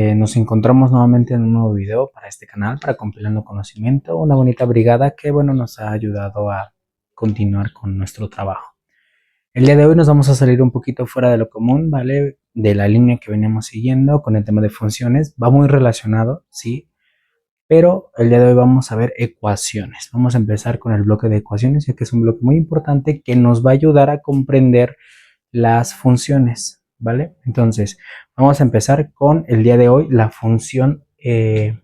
Nos encontramos nuevamente en un nuevo video para este canal, para Compilando Conocimiento, una bonita brigada que, bueno, nos ha ayudado a continuar con nuestro trabajo. El día de hoy nos vamos a salir un poquito fuera de lo común, ¿vale? De la línea que veníamos siguiendo con el tema de funciones. Va muy relacionado, sí, pero el día de hoy vamos a ver ecuaciones. Vamos a empezar con el bloque de ecuaciones, ya que es un bloque muy importante que nos va a ayudar a comprender las funciones, ¿vale? Entonces, vamos a empezar con el día de hoy la función que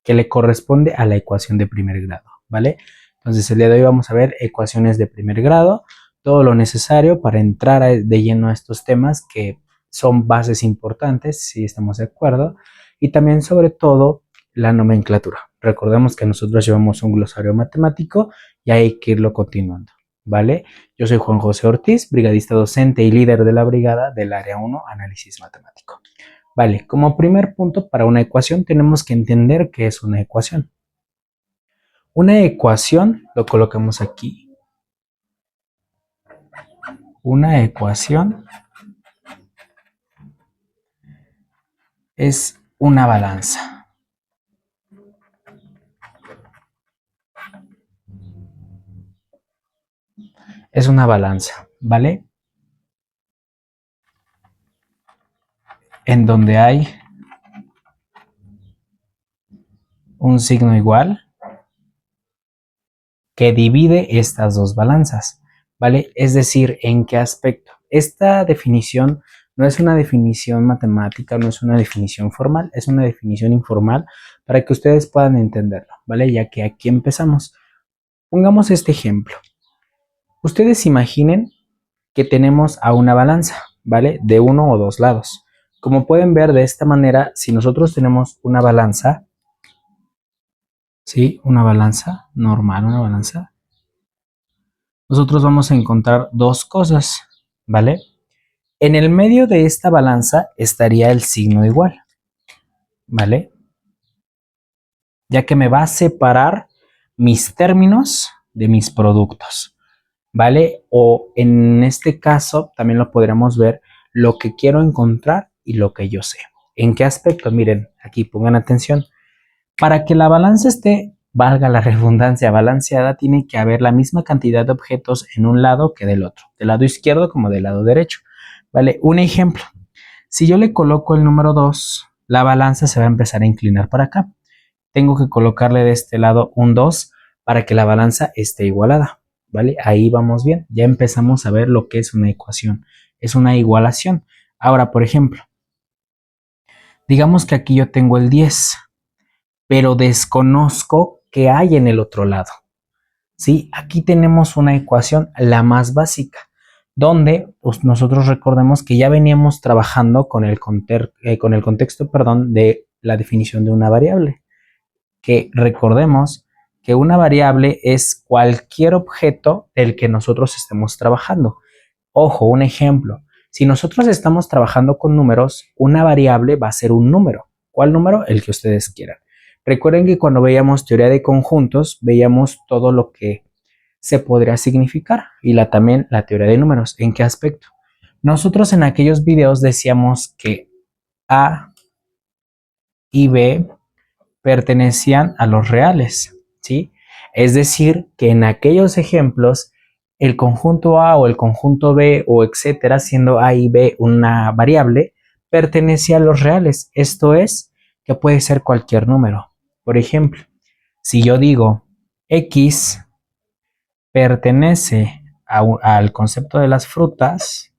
le corresponde a la ecuación de primer grado, ¿vale? Entonces, el día de hoy vamos a ver ecuaciones de primer grado, todo lo necesario para entrar de lleno a estos temas que son bases importantes, si estamos de acuerdo, y también sobre todo la nomenclatura. Recordemos que nosotros llevamos un glosario matemático y hay que irlo continuando, ¿vale? Yo soy Juan José Ortiz, brigadista docente y líder de la brigada del área 1, análisis matemático. Vale, como primer punto para una ecuación tenemos que entender qué es una ecuación. Una ecuación, lo colocamos aquí. Una ecuación es una balanza. Es una balanza, ¿vale? En donde hay un signo igual que divide estas dos balanzas, ¿vale? Es decir, ¿en qué aspecto? Esta definición no es una definición matemática, no es una definición formal, es una definición informal para que ustedes puedan entenderlo, ¿vale? Ya que aquí empezamos. Pongamos este ejemplo. Ustedes imaginen que tenemos a una balanza, ¿vale? De uno o dos lados. Como pueden ver de esta manera, si nosotros tenemos una balanza, ¿sí? Una balanza normal, una balanza, nosotros vamos a encontrar dos cosas, ¿vale? En el medio de esta balanza estaría el signo igual, ¿vale? Ya que me va a separar mis términos de mis productos, ¿vale? O en este caso también lo podríamos ver lo que quiero encontrar y lo que yo sé. ¿En qué aspecto? Miren, aquí pongan atención. Para que la balanza esté, valga la redundancia, balanceada, tiene que haber la misma cantidad de objetos en un lado que del otro, del lado izquierdo como del lado derecho, ¿vale? Un ejemplo, si yo le coloco el número 2, la balanza se va a empezar a inclinar para acá. Tengo que colocarle de este lado un 2 para que la balanza esté igualada, ¿vale? Ahí vamos bien, ya empezamos a ver lo que es una ecuación, es una igualación. Ahora, por ejemplo, digamos que aquí yo tengo el 10, pero desconozco qué hay en el otro lado, ¿sí? Aquí tenemos una ecuación, la más básica, donde pues, nosotros recordemos que ya veníamos trabajando con el contexto, perdón, de la definición de una variable, que recordemos que una variable es cualquier objeto del que nosotros estemos trabajando. Ojo, un ejemplo, si nosotros estamos trabajando con números, una variable va a ser un número. ¿Cuál número? El que ustedes quieran. Recuerden que cuando veíamos teoría de conjuntos, veíamos todo lo que se podría significar y también la teoría de números. ¿En qué aspecto? Nosotros en aquellos videos decíamos que A y B pertenecían a los reales, ¿sí? Es decir, que en aquellos ejemplos el conjunto A o el conjunto B o etcétera, siendo A y B una variable, pertenecía a los reales. Esto es que puede ser cualquier número. Por ejemplo, si yo digo X pertenece al concepto de las frutas,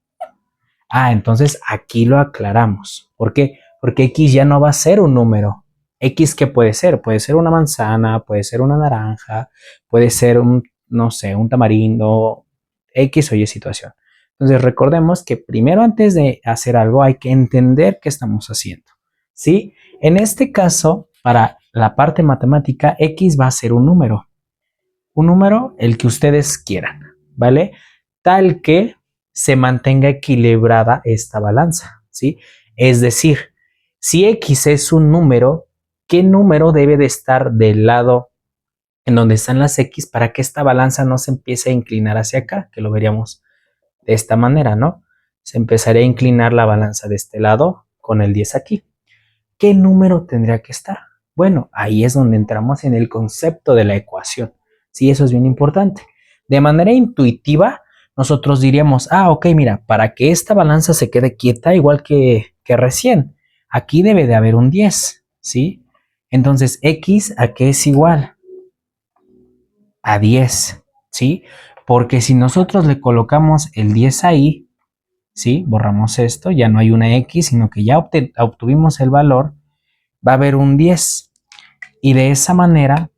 entonces aquí lo aclaramos. ¿Por qué? Porque X ya no va a ser un número. X, ¿qué puede ser? Puede ser una manzana, puede ser una naranja, puede ser un, no sé, un tamarindo, X o Y situación. Entonces recordemos que primero antes de hacer algo hay que entender qué estamos haciendo, ¿sí? En este caso, para la parte matemática, X va a ser un número el que ustedes quieran, ¿vale? Tal que se mantenga equilibrada esta balanza, ¿sí? Es decir, si X es un número, ¿qué número debe de estar del lado en donde están las X para que esta balanza no se empiece a inclinar hacia acá? Que lo veríamos de esta manera, ¿no? Se empezaría a inclinar la balanza de este lado con el 10 aquí. ¿qué número tendría que estar? Bueno, ahí es donde entramos en el concepto de la ecuación. Sí, eso es bien importante. De manera intuitiva, nosotros diríamos, ok, mira, para que esta balanza se quede quieta, igual que recién, aquí debe de haber un 10, ¿sí? Entonces, X, ¿a qué es igual? A 10, ¿sí? Porque si nosotros le colocamos el 10 ahí, ¿sí? Borramos esto, ya no hay una X, sino que ya obtuvimos el valor, va a haber un 10. Y de esa manera,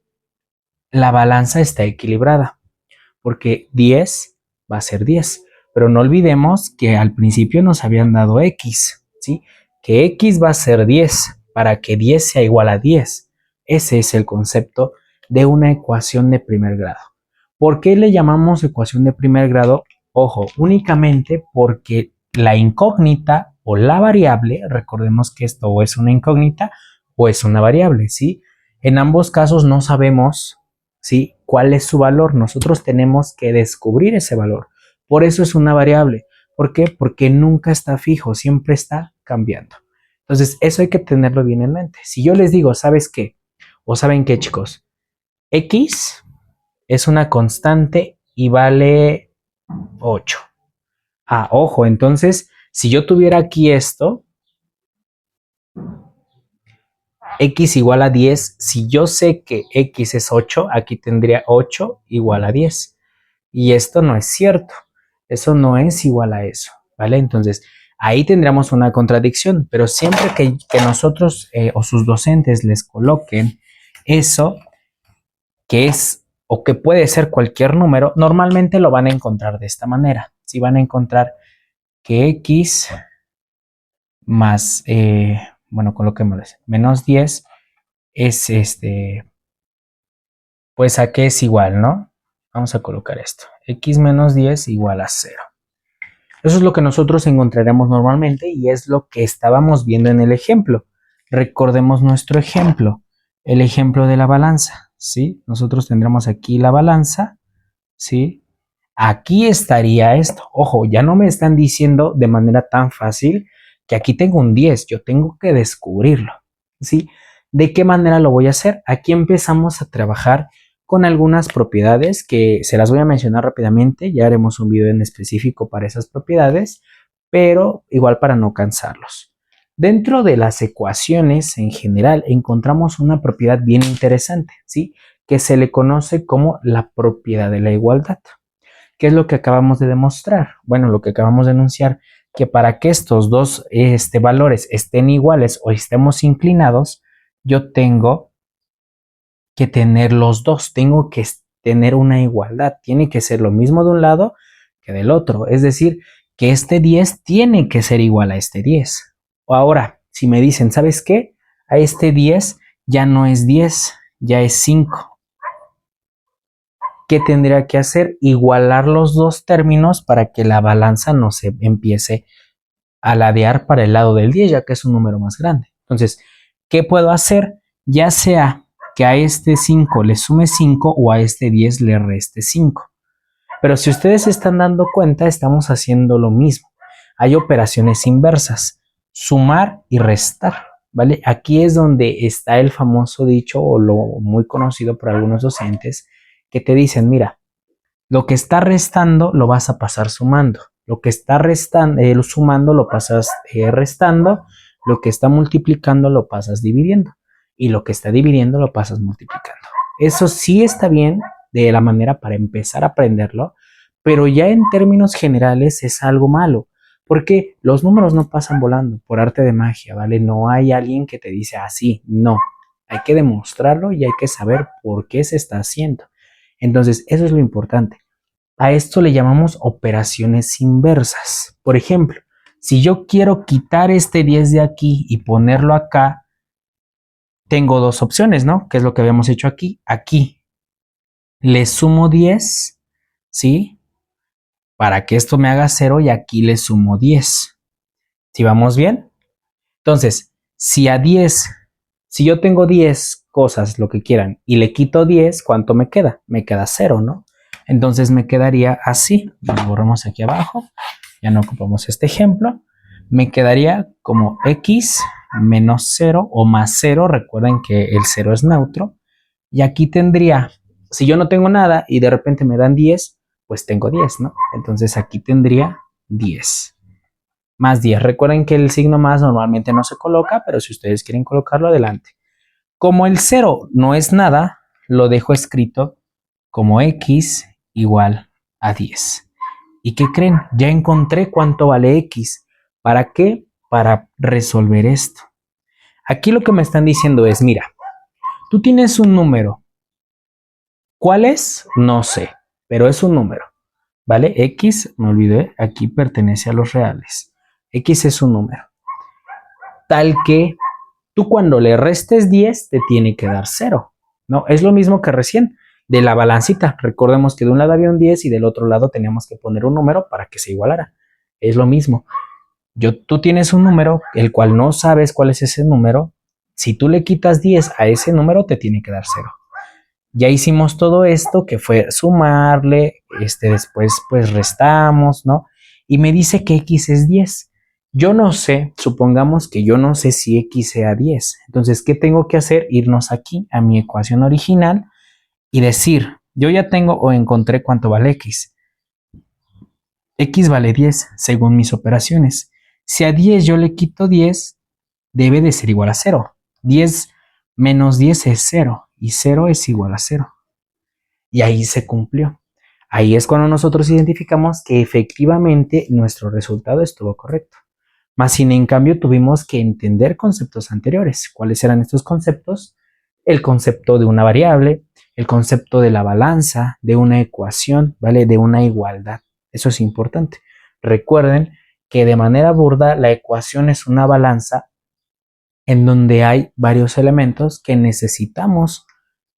la balanza está equilibrada, porque 10 va a ser 10. Pero no olvidemos que al principio nos habían dado X, ¿sí? Que X va a ser 10 para que 10 sea igual a 10. Ese es el concepto de una ecuación de primer grado. ¿Por qué le llamamos ecuación de primer grado? Ojo, únicamente porque la incógnita o la variable, recordemos que esto o es una incógnita o es una variable, ¿sí? En ambos casos no sabemos, ¿sí?, cuál es su valor. Nosotros tenemos que descubrir ese valor. Por eso es una variable. ¿Por qué? Porque nunca está fijo, siempre está cambiando. Entonces, eso hay que tenerlo bien en mente. Si yo les digo, ¿sabes qué? O ¿saben qué, chicos? X es una constante y vale 8. Ojo, entonces, si yo tuviera aquí esto, X igual a 10, si yo sé que X es 8, aquí tendría 8 igual a 10. Y esto no es cierto. Eso no es igual a eso, ¿vale? Entonces, ahí tendríamos una contradicción, pero siempre que nosotros o sus docentes les coloquen eso, que es o que puede ser cualquier número, normalmente lo van a encontrar de esta manera. Si van a encontrar que X más, bueno, coloquémoslo, menos 10 es pues a qué es igual, ¿no? Vamos a colocar esto. X menos 10 igual a 0. Eso es lo que nosotros encontraremos normalmente y es lo que estábamos viendo en el ejemplo. Recordemos nuestro ejemplo, el ejemplo de la balanza, ¿sí? Nosotros tendremos aquí la balanza, ¿sí? Aquí estaría esto. Ojo, ya no me están diciendo de manera tan fácil que aquí tengo un 10, yo tengo que descubrirlo, ¿sí? ¿De qué manera lo voy a hacer? Aquí empezamos a trabajar con algunas propiedades que se las voy a mencionar rápidamente, ya haremos un video en específico para esas propiedades, pero igual para no cansarlos. Dentro de las ecuaciones en general encontramos una propiedad bien interesante, ¿sí? Que se le conoce como la propiedad de la igualdad. ¿Qué es lo que acabamos de demostrar? Bueno, lo que acabamos de enunciar, que para que estos dos valores estén iguales o estemos inclinados, yo tengo que tener los dos, tengo que tener una igualdad, tiene que ser lo mismo de un lado que del otro, es decir, que este 10 tiene que ser igual a este 10. O ahora, si me dicen, ¿sabes qué? A este 10 ya no es 10, ya es 5. ¿Qué tendría que hacer? Igualar los dos términos para que la balanza no se empiece a ladear para el lado del 10, ya que es un número más grande. Entonces, ¿qué puedo hacer? Ya sea que a este 5 le sume 5 o a este 10 le reste 5. Pero si ustedes se están dando cuenta, estamos haciendo lo mismo. Hay operaciones inversas, sumar y restar, ¿vale? Aquí es donde está el famoso dicho o lo muy conocido por algunos docentes que te dicen, mira, lo que está restando lo vas a pasar sumando, lo que está sumando lo pasas restando, lo que está multiplicando lo pasas dividiendo y lo que está dividiendo lo pasas multiplicando. Eso sí está bien de la manera para empezar a aprenderlo, pero ya en términos generales es algo malo, porque los números no pasan volando por arte de magia, ¿vale? No hay alguien que te dice así, no. Hay que demostrarlo y hay que saber por qué se está haciendo. Entonces, eso es lo importante. A esto le llamamos operaciones inversas. Por ejemplo, si yo quiero quitar este 10 de aquí y ponerlo acá, tengo dos opciones, ¿no? Que es lo que habíamos hecho aquí. Aquí le sumo 10, ¿sí? Para que esto me haga 0 y aquí le sumo 10. ¿Sí vamos bien? Entonces, si yo tengo 10 cosas, lo que quieran, y le quito 10, ¿cuánto me queda? Me queda 0, ¿no? Entonces me quedaría así. Lo borramos aquí abajo. Ya no ocupamos este ejemplo. Me quedaría como x menos 0 o más 0. Recuerden que el 0 es neutro. Y aquí tendría, si yo no tengo nada y de repente me dan 10, pues tengo 10, ¿no? Entonces aquí tendría 10. Más 10. Recuerden que el signo más normalmente no se coloca, pero si ustedes quieren colocarlo, adelante. Como el 0 no es nada, lo dejo escrito como x igual a 10. ¿Y qué creen? Ya encontré cuánto vale x. ¿Para qué? Para resolver esto. Aquí lo que me están diciendo es, mira, tú tienes un número. ¿Cuál es? No sé, pero es un número. ¿Vale? X, me olvidé, aquí pertenece a los reales. X es un número. Tal que tú cuando le restes 10 te tiene que dar 0. ¿No? Es lo mismo que recién de la balancita. Recordemos que de un lado había un 10 y del otro lado teníamos que poner un número para que se igualara. Es lo mismo. Tú tienes un número, el cual no sabes cuál es ese número. Si tú le quitas 10 a ese número, te tiene que dar 0. Ya hicimos todo esto, que fue sumarle, después pues restamos, ¿no? Y me dice que x es 10. Yo no sé, supongamos que yo no sé si x sea 10. Entonces, ¿qué tengo que hacer? Irnos aquí a mi ecuación original y decir, yo ya tengo o encontré cuánto vale x. X vale 10 según mis operaciones. Si a 10 yo le quito 10, debe de ser igual a 0. 10 menos 10 es 0 y 0 es igual a 0. Y ahí se cumplió. Ahí es cuando nosotros identificamos que efectivamente nuestro resultado estuvo correcto. Más sin en cambio tuvimos que entender conceptos anteriores. ¿Cuáles eran estos conceptos? El concepto de una variable, el concepto de la balanza, de una ecuación, ¿vale? De una igualdad. Eso es importante. Recuerden que de manera burda la ecuación es una balanza en donde hay varios elementos que necesitamos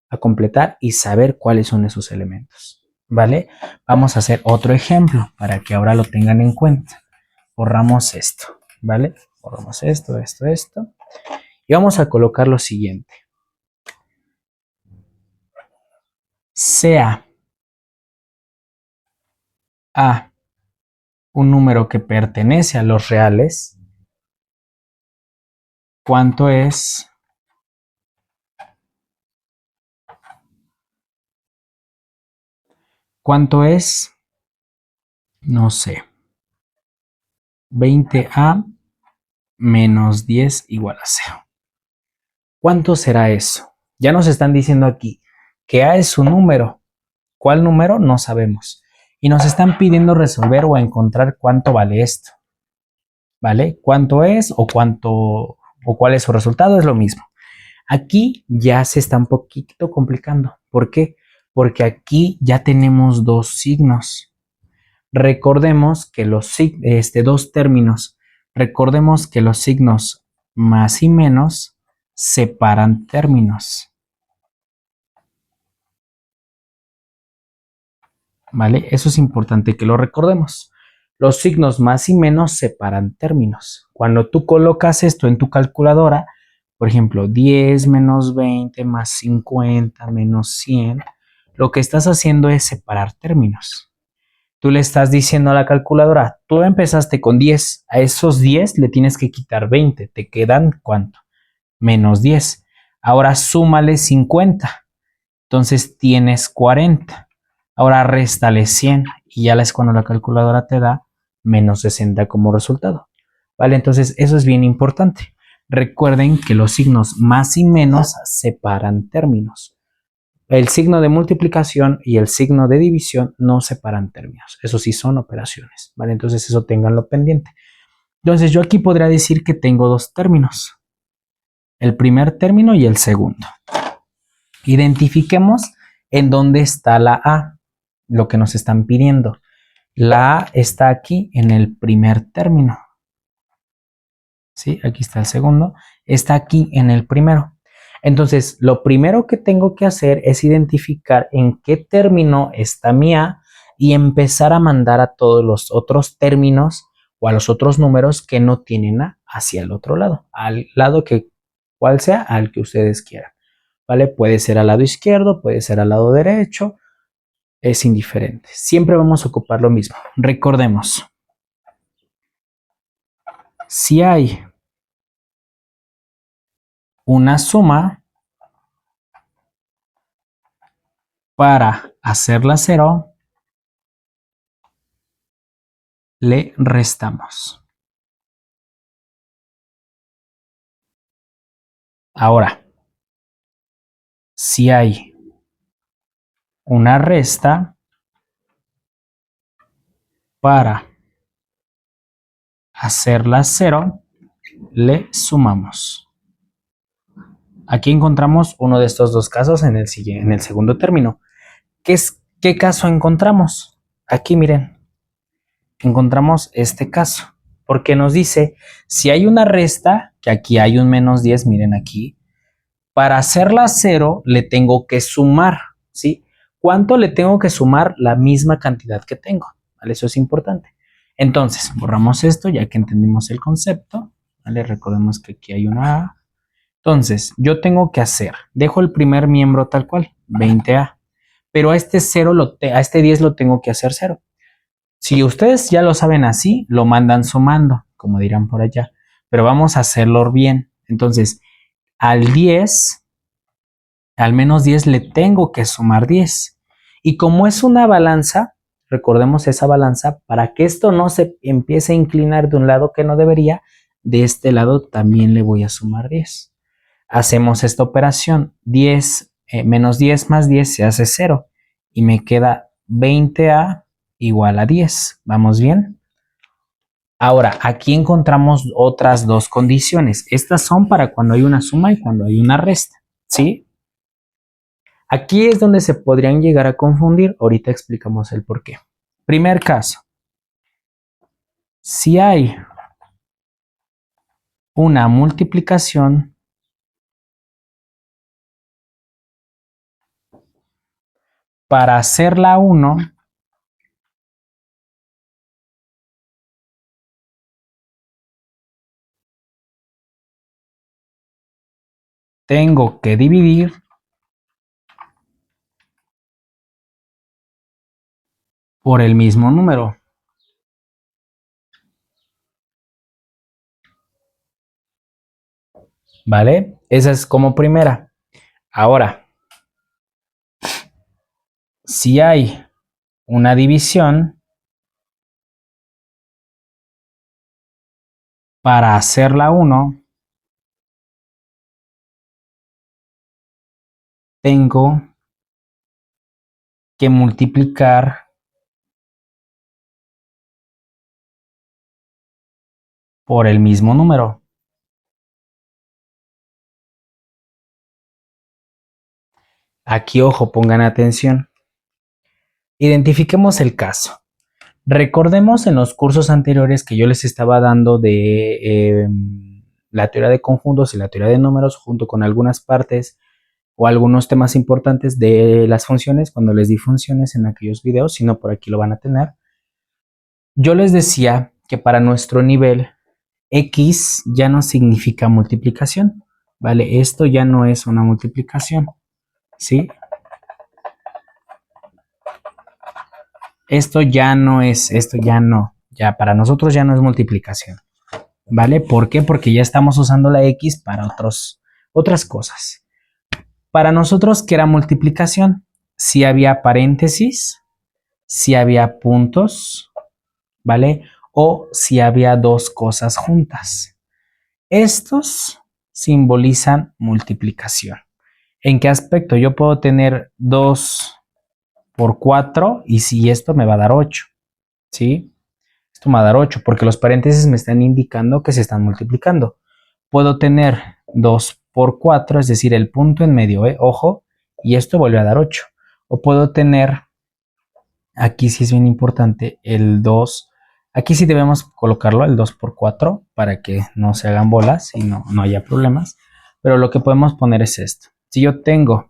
a completar y saber cuáles son esos elementos, ¿vale? Vamos a hacer otro ejemplo para que ahora lo tengan en cuenta. Borramos esto, ¿vale? Borramos esto, esto. Y vamos a colocar lo siguiente. Sea A un número que pertenece a los reales, ¿cuánto es? ¿Cuánto es? No sé. 20A menos 10 igual a 0. ¿Cuánto será eso? Ya nos están diciendo aquí que A es un número. ¿Cuál número? No sabemos. Y nos están pidiendo resolver o encontrar cuánto vale esto. ¿Vale? ¿Cuánto es o cuál es su resultado? Es lo mismo. Aquí ya se está un poquito complicando. ¿Por qué? Porque aquí ya tenemos dos signos. Recordemos que dos términos. Recordemos que los signos más y menos separan términos. ¿Vale? Eso es importante que lo recordemos. Los signos más y menos separan términos. Cuando tú colocas esto en tu calculadora, por ejemplo, 10 menos 20 más 50 menos 100, lo que estás haciendo es separar términos. Tú le estás diciendo a la calculadora, tú empezaste con 10, a esos 10 le tienes que quitar 20, ¿te quedan cuánto? Menos 10. Ahora súmale 50, entonces tienes 40. Ahora réstale 100 y ya es cuando la calculadora te da menos 60 como resultado. ¿Vale? Entonces eso es bien importante. Recuerden que los signos más y menos separan términos. El signo de multiplicación y el signo de división no separan términos. Eso sí son operaciones. ¿Vale? Entonces eso ténganlo pendiente. Entonces yo aquí podría decir que tengo dos términos. El primer término y el segundo. Identifiquemos en dónde está la A, lo que nos están pidiendo. La A está aquí en el primer término. ¿Sí? Aquí está el segundo. Está aquí en el primero. Entonces, lo primero que tengo que hacer es identificar en qué término está mi A y empezar a mandar a todos los otros términos o a los otros números que no tienen A hacia el otro lado. Al lado que, cual sea, al que ustedes quieran. ¿Vale? Puede ser al lado izquierdo, puede ser al lado derecho, es indiferente. Siempre vamos a ocupar lo mismo. Recordemos, Si hay una suma, para hacerla cero, le restamos. Ahora, si hay una resta, para hacerla cero, le sumamos. Aquí encontramos uno de estos dos casos en el segundo término. ¿Qué caso encontramos? Aquí miren, encontramos este caso, porque nos dice, si hay una resta, que aquí hay un menos 10, miren aquí, para hacerla cero le tengo que sumar, ¿sí? ¿Cuánto le tengo que sumar? La misma cantidad que tengo, ¿vale? Eso es importante. Entonces, borramos esto ya que entendimos el concepto, ¿vale? Recordemos que aquí hay una A. Entonces, yo tengo que hacer, dejo el primer miembro tal cual, 20A, pero a este 10 lo tengo que hacer 0. Si ustedes ya lo saben así, lo mandan sumando, como dirán por allá, pero vamos a hacerlo bien. Entonces, al 10, al menos 10 le tengo que sumar 10. Y como es una balanza, recordemos esa balanza, para que esto no se empiece a inclinar de un lado que no debería, de este lado también le voy a sumar 10. Hacemos esta operación, 10 menos 10 más 10 se hace 0 y me queda 20A igual a 10. ¿Vamos bien? Ahora, aquí encontramos otras dos condiciones. Estas son para cuando hay una suma y cuando hay una resta, ¿sí? Aquí es donde se podrían llegar a confundir. Ahorita explicamos el por qué. Primer caso. Si hay una multiplicación para hacerla 1, tengo que dividir por el mismo número. ¿Vale? Esa es como primera. Ahora, si hay una división, para hacerla 1, tengo que multiplicar por el mismo número. Aquí, ojo, pongan atención. Identifiquemos el caso. Recordemos en los cursos anteriores que yo les estaba dando de la teoría de conjuntos y la teoría de números junto con algunas partes o algunos temas importantes de las funciones, cuando les di funciones en aquellos videos, si no por aquí lo van a tener. Yo les decía que para nuestro nivel X ya no significa multiplicación, ¿vale? Esto ya no es una multiplicación, ¿sí? Esto ya no, ya para nosotros ya no es multiplicación, ¿vale? ¿Por qué? Porque ya estamos usando la X para otras cosas. Para nosotros, ¿qué era multiplicación? Si había paréntesis, si había puntos, ¿vale? O si había dos cosas juntas. Estos simbolizan multiplicación. ¿En qué aspecto? Yo puedo tener 2 por 4 y si esto me va a dar 8, ¿sí? Esto me va a dar 8 porque los paréntesis me están indicando que se están multiplicando. Puedo tener 2 por 4, es decir, el punto en medio, ojo, y esto vuelve a dar 8. O puedo tener, aquí sí es bien importante, el 2. Aquí sí debemos colocarlo, el 2 por 4, para que no se hagan bolas y no haya problemas. Pero lo que podemos poner es esto. Si yo tengo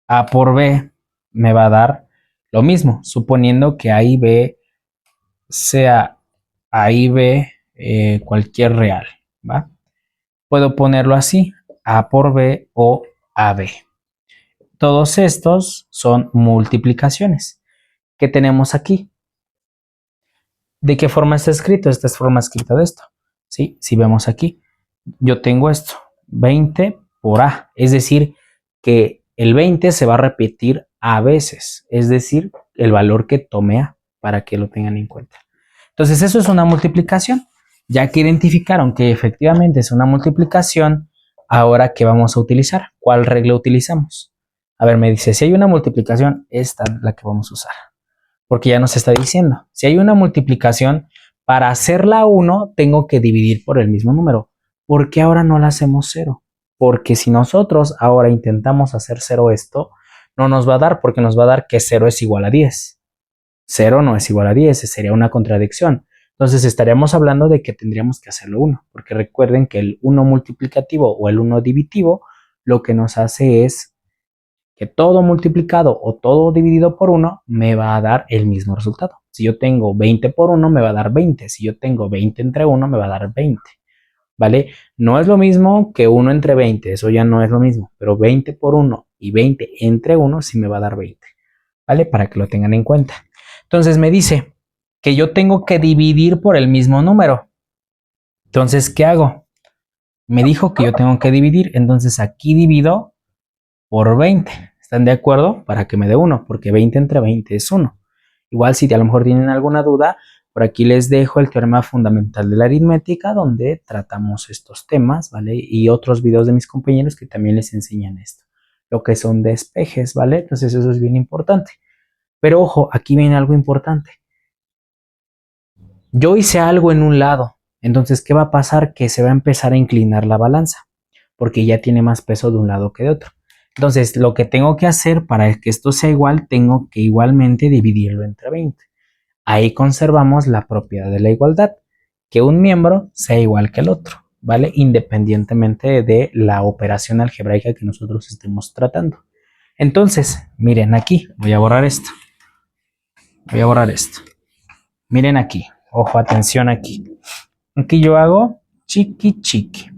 A por B, me va a dar lo mismo, suponiendo que A y B sea A y B cualquier real, ¿va? Puedo ponerlo así, A por B o AB. Todos estos son multiplicaciones. ¿Qué tenemos aquí? ¿De qué forma está escrito? Esta es forma escrita de esto. ¿sí? Si vemos aquí, yo tengo esto, 20 por A, es decir, que el 20 se va a repetir a veces, es decir, el valor que tome A, para que lo tengan en cuenta. Entonces, eso es una multiplicación. Ya que identificaron que efectivamente es una multiplicación, ahora, ¿qué vamos a utilizar? ¿Cuál regla utilizamos? A ver, me dice, si hay una multiplicación, esta es la que vamos a usar. Porque ya nos está diciendo, si hay una multiplicación, para hacerla 1, tengo que dividir por el mismo número. ¿Por qué ahora no la hacemos 0? Porque si nosotros ahora intentamos hacer 0 esto, no nos va a dar, porque nos va a dar que 0 es igual a 10. 0 no es igual a 10, sería una contradicción. Entonces estaríamos hablando de que tendríamos que hacerlo 1, porque recuerden que el 1 multiplicativo o el 1 divitivo lo que nos hace es que todo multiplicado o todo dividido por 1 me va a dar el mismo resultado. Si yo tengo 20 por 1 me va a dar 20, si yo tengo 20 entre 1 me va a dar 20, ¿vale? No es lo mismo que 1 entre 20, eso ya no es lo mismo, pero 20 por 1 y 20 entre 1 sí me va a dar 20, ¿vale? Para que lo tengan en cuenta. Entonces me dice que yo tengo que dividir por el mismo número. Entonces, ¿qué hago? Me dijo que yo tengo que dividir, entonces aquí divido por 20. ¿Están de acuerdo? Para que me dé 1, porque 20 entre 20 es 1. Igual si a lo mejor tienen alguna duda, por aquí les dejo el teorema fundamental de la aritmética, donde tratamos estos temas, ¿vale? Y otros videos de mis compañeros que también les enseñan esto, lo que son despejes, ¿vale? Entonces eso es bien importante. Pero ojo, aquí viene algo importante. Yo hice algo en un lado, entonces, ¿qué va a pasar? Que se va a empezar a inclinar la balanza, porque ya tiene más peso de un lado que de otro. Entonces, lo que tengo que hacer para que esto sea igual, tengo que igualmente dividirlo entre 20. Ahí conservamos la propiedad de la igualdad, que un miembro sea igual que el otro, ¿vale? Independientemente de la operación algebraica que nosotros estemos tratando. Entonces, miren aquí, voy a borrar esto. Voy a borrar esto. Miren aquí, ojo, atención aquí. Aquí yo hago chiqui chiqui.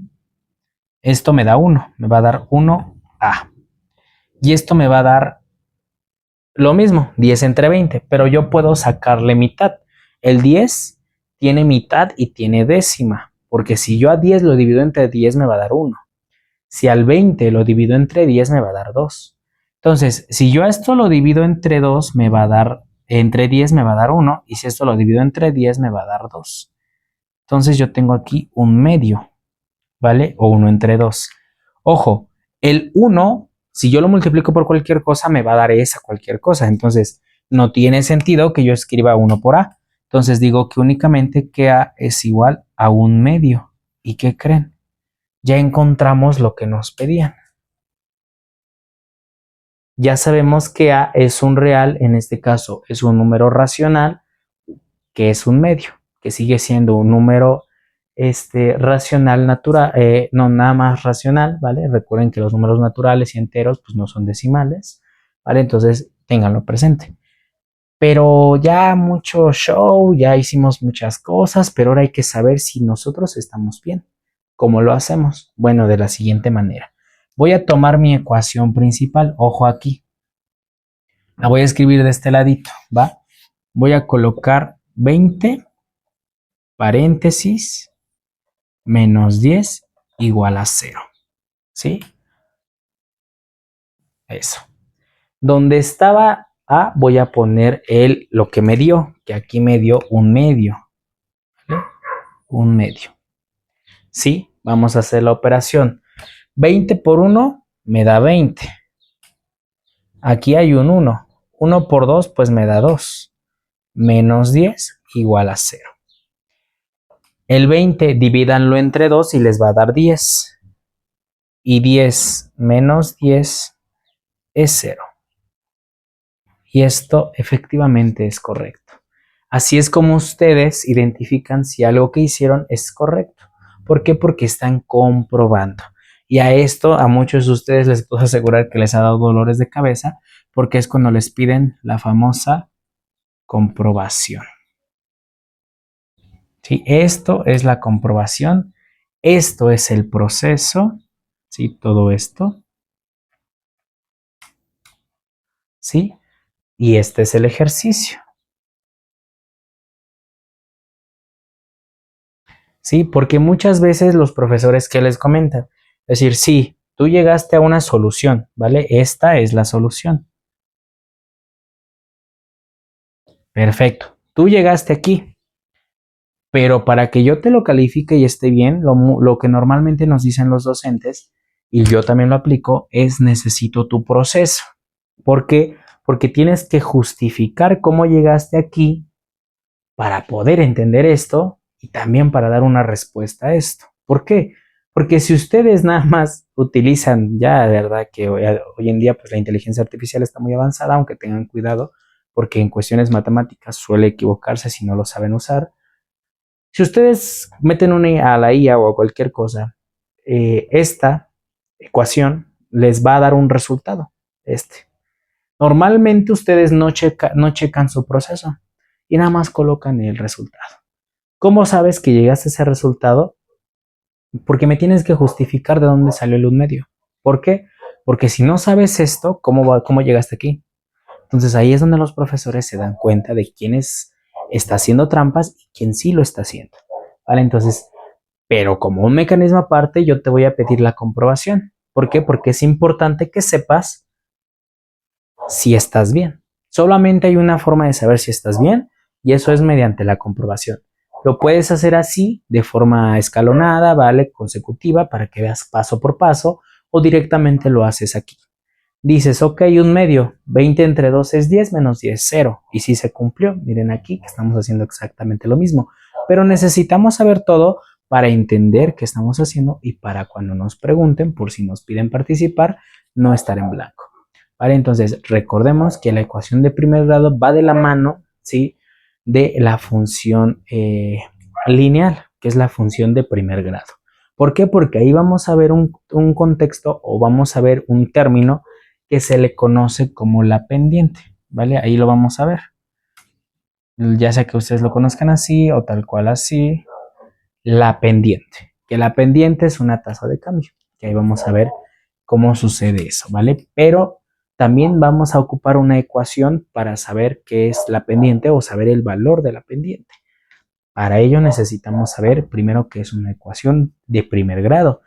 Esto me da 1, me va a dar 1A. Y esto me va a dar lo mismo, 10 entre 20, pero yo puedo sacarle mitad. El 10 tiene mitad y tiene décima, porque si yo a 10 lo divido entre 10 me va a dar 1. Si al 20 lo divido entre 10 me va a dar 2. Entonces, si yo a esto lo divido entre 2 me va a dar, entre 10 me va a dar 1, y si esto lo divido entre 10 me va a dar 2. Entonces yo tengo aquí un medio, ¿vale? O 1 entre 2. Ojo, el 1, si yo lo multiplico por cualquier cosa, me va a dar esa cualquier cosa. Entonces, no tiene sentido que yo escriba 1 por A. Entonces digo que únicamente que A es igual a un medio. ¿Y qué creen? Ya encontramos lo que nos pedían. Ya sabemos que A es un real, en este caso es un número racional, que es un medio, que sigue siendo un número racional natural, no nada más racional, ¿vale? Recuerden que los números naturales y enteros pues no son decimales, ¿vale? Entonces ténganlo presente. Pero ya mucho show, ya hicimos muchas cosas, pero ahora hay que saber si nosotros estamos bien. ¿Cómo lo hacemos? Bueno, de la siguiente manera. Voy a tomar mi ecuación principal, ojo aquí. La voy a escribir de este ladito, ¿va? Voy a colocar 20 paréntesis menos 10 igual a 0. ¿Sí? Eso. Donde estaba A, voy a poner lo que me dio, que aquí me dio un medio. ¿Vale? Un medio. ¿Sí? Vamos a hacer la operación. 20 por 1 me da 20. Aquí hay un 1. 1 por 2 pues me da 2. Menos 10 igual a 0. El 20 divídanlo entre 2 y les va a dar 10. Y 10 menos 10 es 0. Y esto efectivamente es correcto. Así es como ustedes identifican si algo que hicieron es correcto. ¿Por qué? Porque están comprobando. Y a esto a muchos de ustedes les puedo asegurar que les ha dado dolores de cabeza porque es cuando les piden la famosa comprobación. ¿Sí? Esto es la comprobación. Esto es el proceso. ¿Sí? Todo esto. ¿Sí? Y este es el ejercicio. ¿sí? Porque muchas veces los profesores, ¿qué les comentan? Es decir, sí, tú llegaste a una solución, ¿vale? Esta es la solución. Perfecto. Tú llegaste aquí, pero para que yo te lo califique y esté bien, lo que normalmente nos dicen los docentes, y yo también lo aplico, es necesito tu proceso. ¿Por qué? Porque tienes que justificar cómo llegaste aquí para poder entender esto y también para dar una respuesta a esto. ¿Por qué? Porque si ustedes nada más utilizan, ya de verdad que hoy en día pues la inteligencia artificial está muy avanzada, aunque tengan cuidado, porque en cuestiones matemáticas suele equivocarse si no lo saben usar. Si ustedes meten a la IA o a cualquier cosa, esta ecuación les va a dar un resultado. Normalmente ustedes no checan su proceso y nada más colocan el resultado. ¿Cómo sabes que llegaste a ese resultado? Porque me tienes que justificar de dónde salió el un medio. ¿Por qué? Porque si no sabes esto, ¿cómo llegaste aquí? Entonces ahí es donde los profesores se dan cuenta de quién está haciendo trampas y quién sí lo está haciendo. ¿Vale? Entonces, pero como un mecanismo aparte, yo te voy a pedir la comprobación. ¿Por qué? Porque es importante que sepas si estás bien. Solamente hay una forma de saber si estás bien y eso es mediante la comprobación. Lo puedes hacer así, de forma escalonada, ¿vale? Consecutiva, para que veas paso por paso, o directamente lo haces aquí. Dices, ok, un medio, 20 entre 2 es 10, menos 10, 0. Y si se cumplió, miren aquí que estamos haciendo exactamente lo mismo. Pero necesitamos saber todo para entender qué estamos haciendo y para cuando nos pregunten, por si nos piden participar, no estar en blanco. ¿Vale? Entonces, recordemos que la ecuación de primer grado va de la mano, ¿sí? De la función lineal, que es la función de primer grado. ¿Por qué? Porque ahí vamos a ver un contexto o vamos a ver un término que se le conoce como la pendiente, ¿vale? Ahí lo vamos a ver. Ya sea que ustedes lo conozcan así o tal cual así, la pendiente. Que la pendiente es una tasa de cambio. Que ahí vamos a ver cómo sucede eso, ¿vale? Pero también vamos a ocupar una ecuación para saber qué es la pendiente o saber el valor de la pendiente. Para ello necesitamos saber primero qué es una ecuación de primer grado.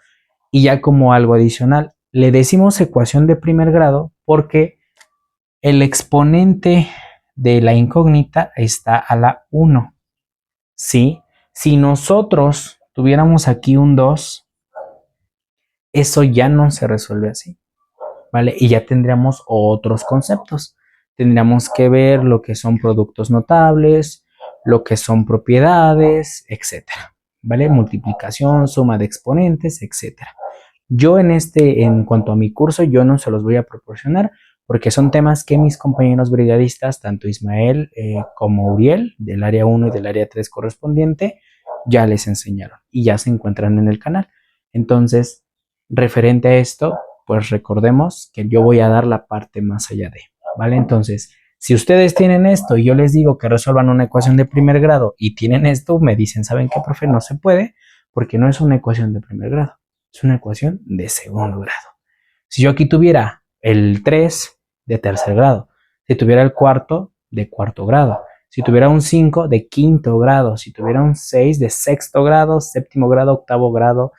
Y ya como algo adicional, le decimos ecuación de primer grado porque el exponente de la incógnita está a la 1. ¿Sí? Si nosotros tuviéramos aquí un 2, eso ya no se resuelve así, ¿vale? Y ya tendríamos otros conceptos. Tendríamos que ver lo que son productos notables, lo que son propiedades, etcétera, ¿vale? Multiplicación, suma de exponentes, etcétera. Yo en cuanto a mi curso, yo no se los voy a proporcionar porque son temas que mis compañeros brigadistas, tanto Ismael como Uriel, del área 1 y del área 3 correspondiente, ya les enseñaron y ya se encuentran en el canal. Entonces, referente a esto, pues recordemos que yo voy a dar la parte más allá de, ¿vale? Entonces, si ustedes tienen esto y yo les digo que resuelvan una ecuación de primer grado y tienen esto, me dicen, ¿saben qué, profe? No se puede porque no es una ecuación de primer grado, es una ecuación de segundo grado. Si yo aquí tuviera el 3 de tercer grado, si tuviera el cuarto de cuarto grado, si tuviera un 5 de quinto grado, si tuviera un 6 de sexto grado, séptimo grado, octavo grado,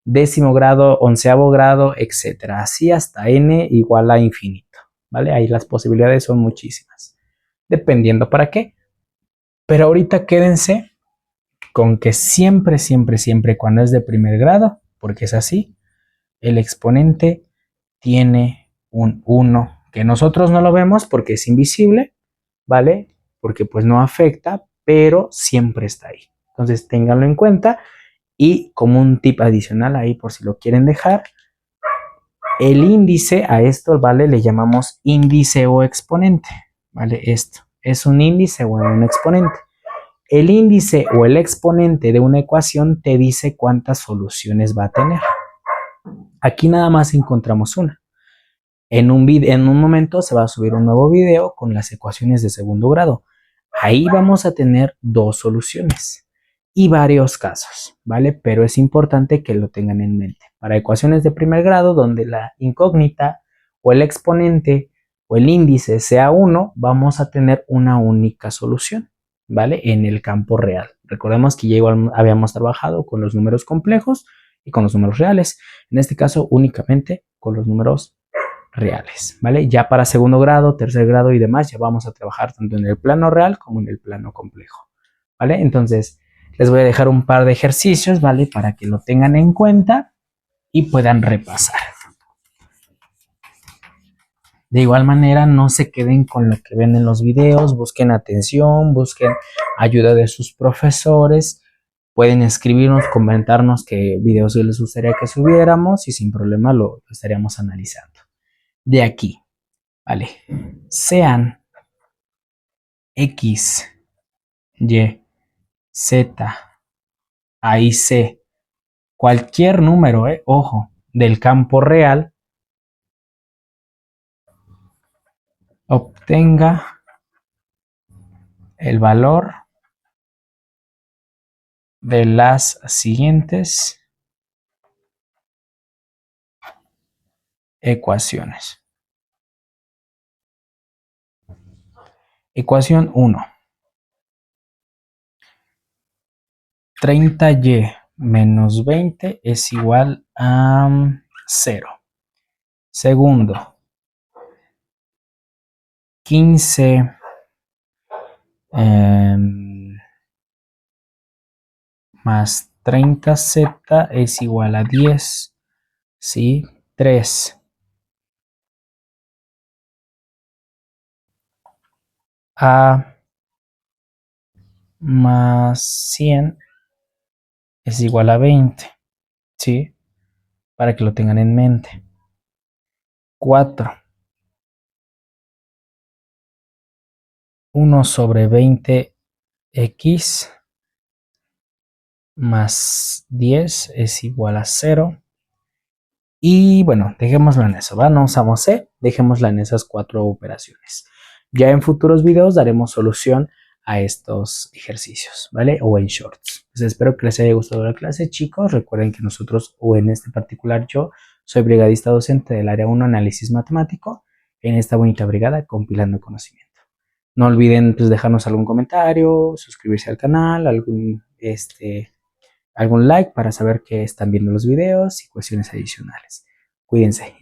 décimo grado, onceavo grado, etcétera. Así hasta n igual a infinito, ¿vale? Ahí las posibilidades son muchísimas, dependiendo para qué. Pero ahorita quédense con que siempre, siempre, siempre cuando es de primer grado, porque es así, el exponente tiene un 1, que nosotros no lo vemos porque es invisible, ¿vale? Porque pues no afecta, pero siempre está ahí. Entonces ténganlo en cuenta y como un tip adicional ahí por si lo quieren dejar, el índice a esto, ¿vale? Le llamamos índice o exponente, ¿vale? Esto es un índice o un exponente. El índice o el exponente de una ecuación te dice cuántas soluciones va a tener. Aquí nada más encontramos una. En un momento se va a subir un nuevo video con las ecuaciones de segundo grado. Ahí vamos a tener dos soluciones y varios casos, ¿vale? Pero es importante que lo tengan en mente. Para ecuaciones de primer grado, donde la incógnita o el exponente o el índice sea 1, vamos a tener una única solución, ¿vale? En el campo real. Recordemos que ya igual habíamos trabajado con los números complejos y con los números reales. En este caso, únicamente con los números reales, ¿vale? Ya para segundo grado, tercer grado y demás, ya vamos a trabajar tanto en el plano real como en el plano complejo, ¿vale? Entonces, les voy a dejar un par de ejercicios, ¿vale? Para que lo tengan en cuenta y puedan repasar. De igual manera, no se queden con lo que ven en los videos, busquen atención, busquen ayuda de sus profesores. Pueden escribirnos, comentarnos qué videos les gustaría que subiéramos y sin problema lo estaríamos analizando. De aquí, ¿vale? Sean X, Y, Z, A y C, cualquier número, ojo, del campo real, obtenga el valor de las siguientes ecuaciones. Ecuación 1. 30y menos 20 es igual a 0. Segundo, 15 más 30z es igual a 10. ¿Sí? 3. A más 100 es igual a 20. ¿Sí? Para que lo tengan en mente. 4. 1 sobre 20x más 10 es igual a 0. Y bueno, dejémoslo en eso, ¿va? No usamos C, dejémosla en esas 4 operaciones. Ya en futuros videos daremos solución a estos ejercicios, ¿vale? O en shorts. Pues espero que les haya gustado la clase, chicos. Recuerden que nosotros, o en este particular yo, soy brigadista docente del área 1 Análisis Matemático en esta bonita brigada compilando conocimiento. No olviden pues, dejarnos algún comentario, suscribirse al canal, algún like para saber que están viendo los videos y cuestiones adicionales. Cuídense.